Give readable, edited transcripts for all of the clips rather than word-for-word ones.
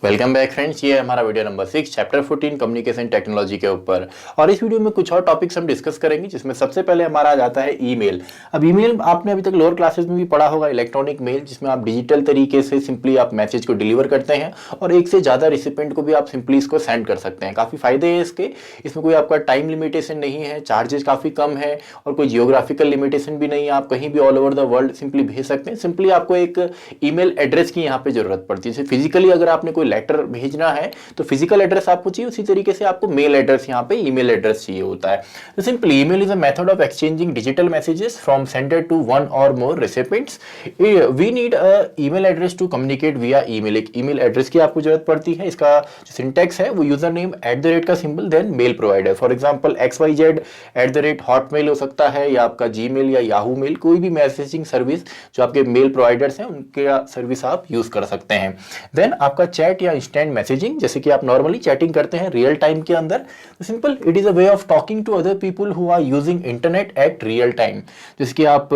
Welcome back friends, ये है हमारा video number 6 chapter 14 communication technology के ऊपर। और इस वीडियो में कुछ और टॉपिक्स हम डिस्कस करेंगे, जिसमें सबसे पहले हमारा आ जाता है ईमेल। अब ईमेल आपने अभी तक लोअर क्लासेस में भी पढ़ा होगा, इलेक्ट्रॉनिक मेल, जिसमें आप डिजिटल तरीके से सिंपली आप मैसेज को डिलीवर करते हैं और एक से ज़्यादा रिसिपेंट को भी आप सिंपली इसको सेंड कर सकते हैं। काफ़ी फायदे हैं इसके, इसमें कोई आपका टाइम लिमिटेशन नहीं है, चार्जेस काफ़ी कम है और कोई जियोग्राफिकल लिमिटेशन भी नहीं है। आप कहीं भी all over the world simply भेज सकते हैं। सिंपली आपको एक ईमेल एड्रेस की यहाँ पे जरूरत पड़ती है। फिजिकली अगर आपने कोई लेटर भेजना है तो फिजिकल एड्रेस आपको चाहिए, उसी तरीके से आपको मेल एड्रेस यहाँ पे ईमेल एड्रेस चाहिए होता है। तो simply email is a method of exchanging digital messages from sender to one or more recipients. We need a email address to communicate via email. एक ईमेल एड्रेस की आपको जरूरत पड़ती है। इसका जो सिंटैक्स है वो यूजर नेम @ का symbol then mail provider. For example XYZ @ हो सकता है, या आपका जीमेल या याहू मेल, कोई भी मैसेजिंग सर्विस जो आपके मेल प्रोवाइडर्स हैं उनके सर्विस आप यूज कर सकते हैं। देन आपका चैट या इंस्टेंट मैसेजिंग, जैसे कि आप नॉर्मली चैटिंग करते हैं रियल टाइम के अंदर। तो simple it is a way of talking to other people who are using internet at real time. जैसे कि आप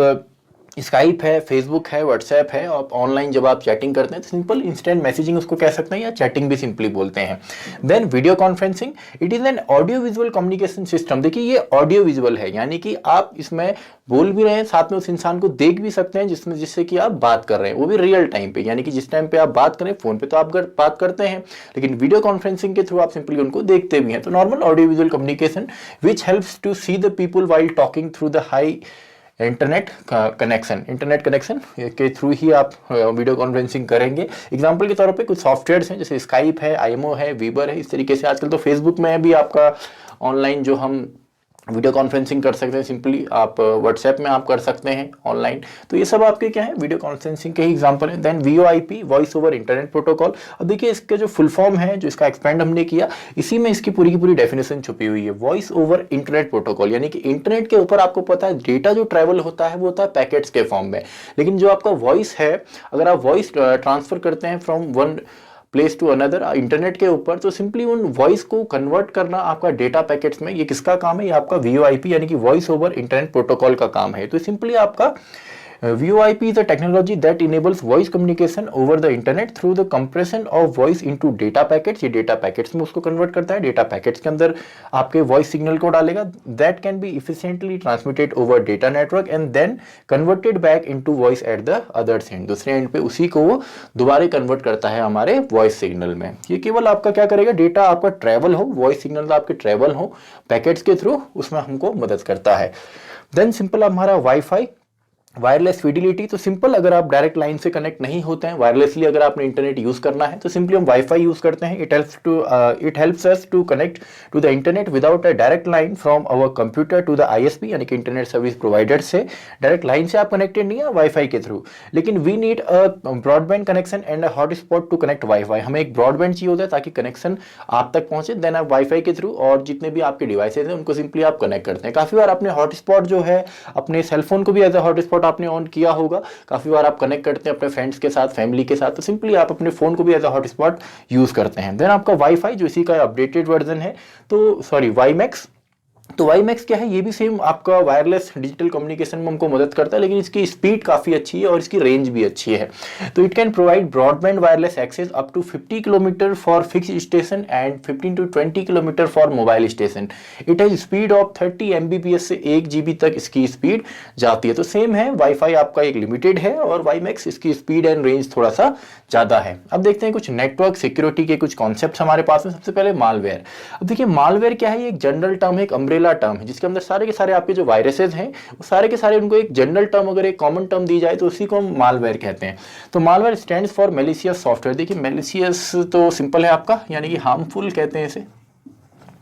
स्काइप है, फेसबुक है, व्हाट्सएप है, आप ऑनलाइन जब आप चैटिंग करते हैं तो सिंपल इंस्टेंट मैसेजिंग उसको कह सकते हैं, या चैटिंग भी सिंपली बोलते हैं। Then video conferencing, it is an audio visual communication system. देखिए ये ऑडियो विजुअल है, यानी कि आप इसमें बोल भी रहे हैं, साथ में उस इंसान को देख भी सकते हैं जिससे कि आप बात कर रहे हैं, वो भी रियल टाइम पे। यानी कि जिस टाइम पे आप बात करें, फोन पे तो आप बात करते हैं, लेकिन वीडियो कॉन्फ्रेंसिंग के थ्रू आप सिंपली उनको देखते भी हैं। तो normal audio visual communication which helps to see the people while talking through the high internet connection के थ्रू ही आप वीडियो कॉन्फ्रेंसिंग करेंगे। एग्जांपल के तौर पे कुछ सॉफ्टवेयर्स हैं, जैसे स्काइप है, IMO है, वीबर है। इस तरीके से आजकल तो फेसबुक में भी आपका ऑनलाइन जो हम वीडियो कॉन्फ्रेंसिंग कर सकते हैं, सिंपली आप व्हाट्सएप में आप कर सकते हैं ऑनलाइन। तो ये सब आपके क्या है, वीडियो कॉन्फ्रेंसिंग के ही एग्जांपल हैं। Then VoIP, voice over internet protocol. अब देखिए इसका जो फुल फॉर्म है, जो इसका एक्सपेंड हमने किया, इसी में इसकी पूरी की पूरी डेफिनेशन छुपी हुई है। वॉइस ओवर इंटरनेट प्रोटोकॉल, यानी कि इंटरनेट के ऊपर आपको पता है डेटा जो ट्रैवल होता है वो होता है पैकेट्स के फॉर्म में, लेकिन जो आपका वॉइस है, अगर आप वॉइस ट्रांसफर करते हैं from one place to another internet के ऊपर, तो सिंपली उन वॉइस को कन्वर्ट करना आपका डेटा पैकेट्स में, ये किसका काम है, ये आपका VoIP यानी कि वॉइस ओवर इंटरनेट प्रोटोकॉल का काम है। तो सिंपली आपका VoIP is a technology that enables voice communication over the internet through the compression of voice into data packets। ये data packets में उसको convert करता है, data packets के अंदर आपके voice signal को डालेगा, that can be efficiently transmitted over data network and then converted back into voice at the other end। दूसरे एंड पे उसी को वो दोबारा कन्वर्ट करता है हमारे voice signal में। ये केवल आपका क्या करेगा, डेटा आपका ट्रेवल हो, voice signal आपके ट्रेवल हो पैकेट्स के थ्रू, उसमें हमको मदद करता है। देन सिंपल हमारा वाईफाई, वायरलेस फिडिलिटी। तो सिंपल अगर आप डायरेक्ट लाइन से कनेक्ट नहीं होते हैं, वायरलेसली अगर आपने इंटरनेट यूज करना है, तो सिंपली हम वाईफाई यूज करते हैं। It helps us to connect to the internet without a direct line from our computer to the ISP, यानी कि इंटरनेट सर्विस प्रोवाइडर से डायरेक्ट लाइन से आप कनेक्टेड नहीं है वाईफाई के थ्रू, लेकिन we need a broadband connection and a hotspot to connect wifi. हमें एक ब्रॉडबैंड चाहिए होता है ताकि कनेक्शन आप तक पहुंचे, देन आप वाईफाई के थ्रू और जितने भी आपके डिवाइसेज हैं उनको सिंपली आप कनेक्ट करते हैं। काफी बार आपने हॉटस्पॉट जो है अपने सेलफोन को भी एज ए हॉटस्पॉट आपने ऑन किया होगा, काफी बार आप कनेक्ट करते हैं अपने फ्रेंड्स के साथ, फैमिली के साथ, तो सिंपली आप अपने फोन को भी एज अ हॉटस्पॉट यूज करते हैं। देन आपका वाईफाई जो इसी का अपडेटेड वर्जन है, तो सॉरी वाईमैक्स। तो वाईमैक्स क्या है, ये भी सेम आपका वायरलेस डिजिटल कम्युनिकेशन में हमको मदद करता है, लेकिन इसकी स्पीड काफी अच्छी है और इसकी रेंज भी अच्छी है। तो it can provide broadband wireless access up to 50 kilometre for fixed station and 15 to 20 kilometre for mobile station. It has speed of 30 Mbps से 1 GB तक इसकी स्पीड जाती है। तो सेम है, वाईफाई आपका एक लिमिटेड है और वाईमैक्स इसकी स्पीड एंड रेंज थोड़ा सा ज्यादा है। अब देखते हैं कुछ नेटवर्क सिक्योरिटी के कुछ कॉन्सेप्ट हमारे पास में। सबसे पहले मालवेयर। अब देखिए मालवेयर क्या है, ये एक जनरल टर्म है, एक अम्ब्रेला टर्म है, जिसके अंदर सारे के सारे आपके जो वायरसेस हैं वो सारे के सारे, उनको एक जनरल टर्म, अगर एक कॉमन टर्म दी जाए तो उसी को हम मालवेयर कहते हैं। तो malware stands for malicious software. देखिए मैलिशियस तो सिंपल है आपका, यानी कि हार्मफुल कहते हैं इसे।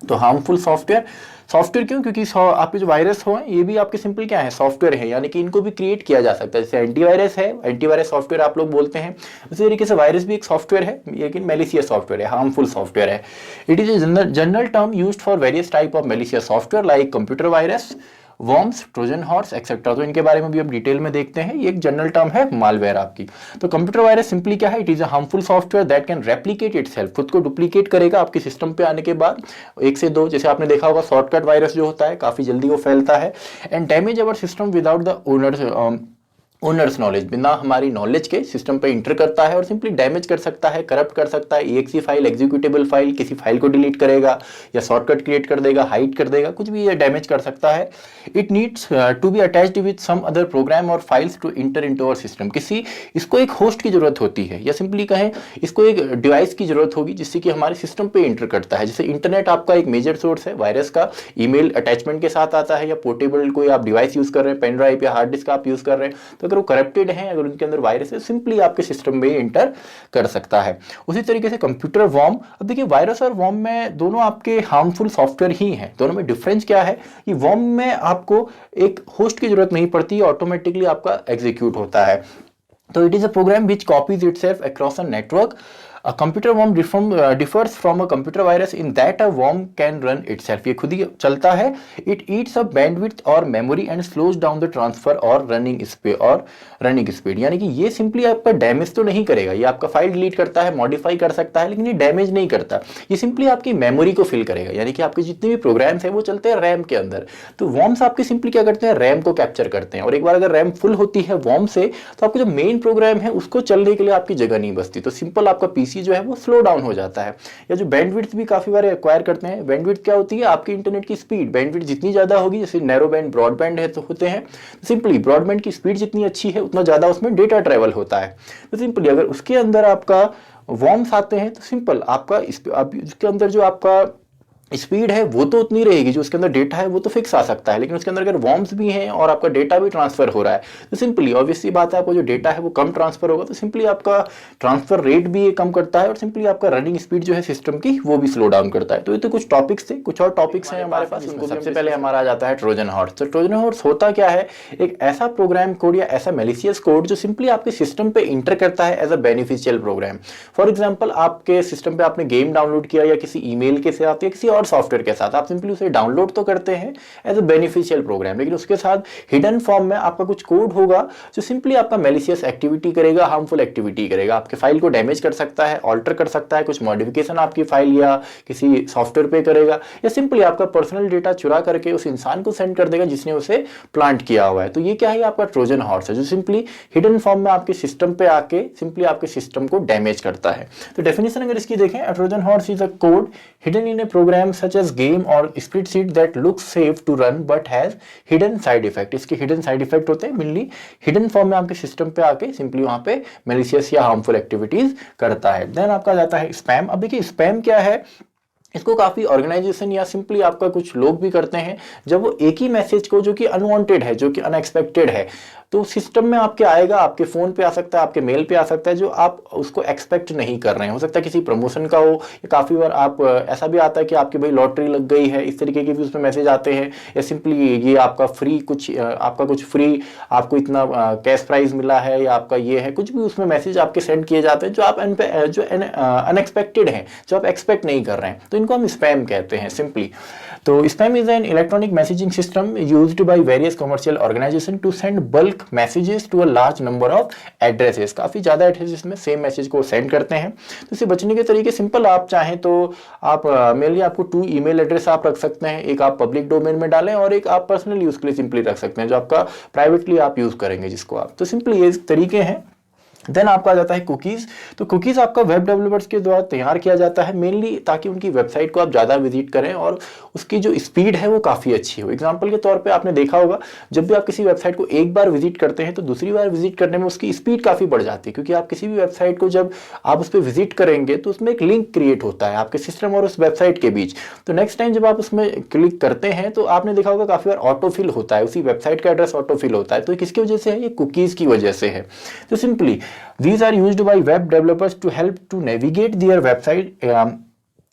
तो हार्मफुल सॉफ्टवेयर, सॉफ्टवेयर क्यों, क्योंकि आपके जो वायरस हो ये भी आपके सिंपल क्या है, सॉफ्टवेयर है, यानी कि इनको भी क्रिएट किया जा सकता है। जैसे एंटीवायरस है, एंटीवायरस सॉफ्टवेयर आप लोग बोलते हैं, उसी तरीके से वायरस भी एक सॉफ्टवेयर है, लेकिन मैलिशियस सॉफ्टवेयर है, हार्मफुल सॉफ्टवेयर है। It is a general term used for various type of malicious software like computer virus, worms, Trojan horse etcetera. तो इनके बारे में भी हम डिटेल में देखते हैं। ये एक जनरल टर्म है मालवेयर आपकी। तो कंप्यूटर वायरस सिंपली क्या है, it is a harmful software that can replicate itself, खुद को डुप्लीकेट करेगा आपके सिस्टम पे आने के बाद 1 से 2। जैसे आपने देखा होगा शॉर्टकट वायरस जो होता है काफी जल्दी वो फैलता है, and damage our system without the owner owners knowledge, बिना हमारी नॉलेज के सिस्टम पे इंटर करता है और सिंपली डैमेज कर सकता है, करप्ट कर सकता है, EXE फाइल, एग्जीक्यूटेबल फाइल, किसी फाइल को डिलीट करेगा या शॉर्टकट क्रिएट कर देगा, हाइड कर देगा, कुछ भी ये डैमेज कर सकता है। It needs to be attached with some other program or files to enter into our system. इसको एक होस्ट की जरूरत होती है, या सिंपली कहें इसको एक डिवाइस की जरूरत होगी जिससे कि हमारे सिस्टम पे इंटर करता है। जैसे इंटरनेट आपका एक मेजर सोर्स है वायरस का, ईमेल अटैचमेंट के साथ आता है, या पोर्टेबल कोई आप डिवाइस यूज कर रहे हैं, पेन ड्राइव या हार्ड डिस्क आप यूज कर रहे हैं, तो अगर वो करप्टेड है, अगर उनके अंदर वायरस है, सिंपली आपके सिस्टम में इंटर कर सकता है। उसी तरीके से कंप्यूटर वॉर्म, अब देखिए वायरस और वॉर्म में दोनों आपके हार्मफुल सॉफ्टवेयर ही हैं। दोनों में डिफरेंस क्या है कि वॉर्म में आपको एक होस्ट की जरूरत नहीं पड़ती, ऑटोमेटिकली आपका एग्जीक्यूट होता है। तो it is a program which copies itself across a network. A computer worm differs from a computer virus in that a worm can run itself. ये खुद ही चलता है। It eats up bandwidth और memory and slows down the transfer और running speed। यानी कि ये simply आपका डैमेज तो नहीं करेगा, ये आपका फाइल डिलीट करता है, मॉडिफाई कर सकता है, लेकिन ये डैमेज नहीं करता। ये सिंपली आपकी मेमोरी को फिल करेगा, यानी कि आपके जितने भी प्रोग्राम्स हैं वो चलते हैं रैम के अंदर। तो वॉर्म्स आपके सिंपली क्या करते हैं, रैम को कैप्चर करते हैं, और एक बार अगर रैम फुल होती है वॉर्म से, तो आपको जो मेन प्रोग्राम है उसको चलने के लिए आपकी जगह नहीं बचती। तो सिंपल आपका पीसी जो है वो स्लो डाउन हो जाता है। या जो बैंडविड्थ भी काफी बार एक्वायर करते हैं, बैंडविड्थ क्या होती है, आपकी इंटरनेट की स्पीड। बैंडविड्थ जितनी ज्यादा होगी, जैसे नैरो बैंड, ब्रॉडबैंड है तो होते हैं, तो सिंपली ब्रॉडबैंड की स्पीड जितनी अच्छी है उतना ज्यादा उसमें डेटा ट्रेवल होता है। तो सिंपली अगर उसके अंदर आपका वॉर्म्स आते हैं तो सिंपल आपका इसके अंदर जो आपका स्पीड है वो तो उतनी रहेगी, जो उसके अंदर डेटा है वो तो फिक्स आ सकता है, लेकिन उसके अंदर अगर वॉर्म्स भी हैं और आपका डेटा भी ट्रांसफर हो रहा है, तो सिंपली ऑब्वियसली बात है आपको जो डेटा है वो कम ट्रांसफर होगा, तो सिंपली आपका ट्रांसफर रेट भी ये कम करता है, और सिंपली आपका रनिंग स्पीड जो है सिस्टम की वो भी स्लो डाउन करता है। तो ये तो कुछ टॉपिक्स थे, कुछ और टॉपिक्स हैं हमारे पास। सबसे पहले हमारा आ जाता है ट्रोजन हॉर्स। तो ट्रोजन हॉर्स होता क्या है, एक ऐसा प्रोग्राम कोड या ऐसा मेलिशियस कोड जो सिंपली आपके सिस्टम पे इंटर करता है as a beneficial program. For example आपके सिस्टम पे आपने गेम डाउनलोड किया या किसी ईमेल के साथ या किसी और सॉफ्टवेयर के साथ, आप सिंपली उसे डाउनलोड तो करते हैं एज अ बेनिफिशियल प्रोग्राम, लेकिन उसके साथ हिडन फॉर्म में आपका कुछ कोड होगा जो सिंपली आपका मेलिशियस एक्टिविटी करेगा, हार्मफुल एक्टिविटी करेगा, आपके फाइल को डैमेज कर सकता है, ऑल्टर कर सकता है, कुछ मॉडिफिकेशन आपकी फाइल या किसी सॉफ्टवेयर पे करेगा, या सिंपली आपका पर्सनल डेटा चुरा करके उस इंसान को सेंड कर देगा जिसने उसे प्लांट किया हुआ है। तो ये क्या है, आपका ट्रोजन हॉर्स है जो सिंपली हिडन फॉर्म में आपके सिस्टम पे आके सिंपली आपके सिस्टम को डैमेज करता है। तो डेफिनेशन अगर इसकी देखें, a Trojan horse is a code hidden in a program such as game or spreadsheet that looks safe to run but has hidden side effect. इसके हिडन साइड इफेक्ट होते हैं, मेनली हिडन फॉर्म में आपके system पे आके simply वहां पे malicious या हार्मफुल एक्टिविटीज करता है। देन आपका जाता है स्पैम। अब देखिए स्पैम क्या है, इसको काफी ऑर्गेनाइजेशन या सिंपली आपका कुछ लोग भी करते हैं, जब वो एक ही मैसेज को जो कि अनवांटेड है, जो कि अनएक्सपेक्टेड है, तो सिस्टम में आपके आएगा, आपके फोन पे आ सकता है, आपके मेल पे आ सकता है, जो आप उसको एक्सपेक्ट नहीं कर रहे हैं। हो सकता है किसी प्रमोशन का हो, या काफी बार आप ऐसा भी आता है कि आपकी भाई लॉटरी लग गई है, इस तरीके के भी उसमें मैसेज आते हैं, या सिंपली ये आपका फ्री कुछ फ्री आपको इतना कैश प्राइज मिला है, या आपका ये है, कुछ भी उसमें मैसेज आपके सेंड किए जाते हैं जो आप अनएक्सपेक्टेड हैं, जो आप एक्सपेक्ट नहीं कर रहे हैं, तो इनको हम स्पैम कहते हैं सिंपली। तो spam is an electronic messaging system used by various commercial organisation to send bulk messages to a large number of addresses. काफी ज्यादा एड्रेसेस में सेम मैसेज को सेंड करते हैं। तो इससे बचने के तरीके सिंपल, आप चाहें तो आप मेनली आपको 2 ईमेल एड्रेस आप रख सकते हैं, एक आप पब्लिक डोमेन में डालें और एक आप पर्सनल यूज के लिए सिंपली रख सकते हैं, जो आपका प्राइवेटली आप यूज करेंगे जिसको आप। तो सिंपली ये तरीके हैं। देन आपका आ जाता है कुकीज। तो कुकीज आपका वेब डेवलपर्स के द्वारा तैयार किया जाता है मेनली ताकि उनकी वेबसाइट को आप ज़्यादा विजिट करें और उसकी जो स्पीड है वो काफ़ी अच्छी हो। एग्जांपल के तौर पे आपने देखा होगा, जब भी आप किसी वेबसाइट को एक बार विजिट करते हैं तो दूसरी बार विजिट करने में उसकी स्पीड काफ़ी बढ़ जाती है, क्योंकि आप किसी भी वेबसाइट को जब आप उस पर विजिट करेंगे तो उसमें एक लिंक क्रिएट होता है आपके सिस्टम और उस वेबसाइट के बीच। तो नेक्स्ट टाइम जब आप उसमें क्लिक करते हैं तो आपने देखा होगा काफ़ी बार ऑटोफिल होता है, उसी वेबसाइट का एड्रेस ऑटोफिल होता है। तो किसकी वजह से है? ये कुकीज़ की वजह से है। तो simply these are used by web developers to help to navigate their website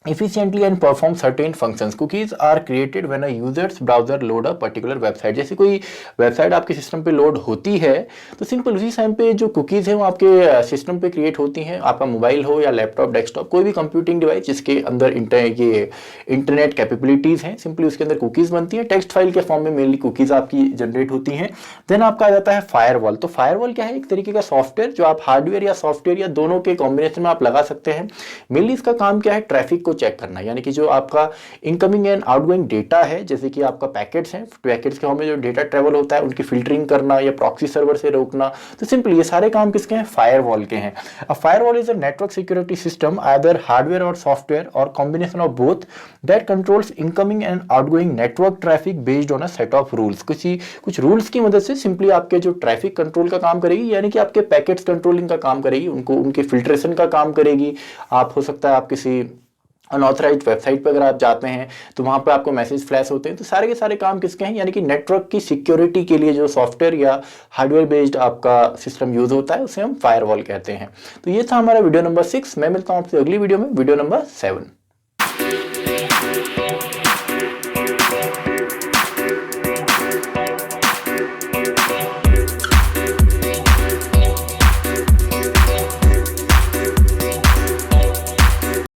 efficiently and perform certain functions. Cookies are created when a user's browser load a particular website. जैसे कोई वेबसाइट आपके system पे load होती है तो simple उसी time पे जो कुकीज़ हैं वो आपके सिस्टम पे क्रिएट होती हैं। आपका मोबाइल हो या लैपटॉप, डेस्कटॉप, कोई भी कंप्यूटिंग डिवाइस जिसके अंदर ये इंटरनेट कैपेबिलिटीज़ हैं, सिंपली उसके अंदर कुकीज़ बनती हैं। टेक्स्ट फाइल के फॉर्म में मेनली कुकीज़ आपकी जनरेट होती हैं। देन आपका आ जाता है फायरवॉल। तो फायरवॉल क्या है? एक तरीके का सॉफ्टवेयर जो आप हार्डवेयर या सॉफ्टवेयर या दोनों के कॉम्बिनेशन में आप लगा सकते हैं। मेनली इसका काम क्या है? ट्रैफिक को चेक करना, यानी कि जो आपका इनकमिंग एंड आउटगोइंग डेटा है, जैसे कि आपका पैकेट्स हैं, पैकेट्स के हमें जो डेटा ट्रेवल होता है उनकी फिल्टरिंग करना या प्रॉक्सी सर्वर से रोकना। तो सिंपली ये सारे काम किसके हैं? फायरवॉल के हैं। A firewall is a network security system either hardware or software or combination of both that controls incoming and outgoing network traffic based on a set of rules. कुछ रूल्स की मदद से सिंपली आपके जो traffic control का काम करेगी, यानी कि आपके पैकेट्स कंट्रोलिंग का काम करेगी, उनको उनके फिल्ट्रेशन का काम करेगी। आप हो सकता है आप किसी अनऑथराइज्ड वेबसाइट पर अगर आप जाते हैं तो वहां पर आपको मैसेज फ्लैश होते हैं, तो सारे के सारे काम किसके हैं? यानी कि नेटवर्क की सिक्योरिटी के लिए जो सॉफ्टवेयर या हार्डवेयर बेस्ड आपका सिस्टम यूज होता है उसे हम फायरवॉल कहते हैं। तो ये था हमारा वीडियो नंबर 6। मैं मिलता हूं आपसे अगली वीडियो में, वीडियो नंबर 7।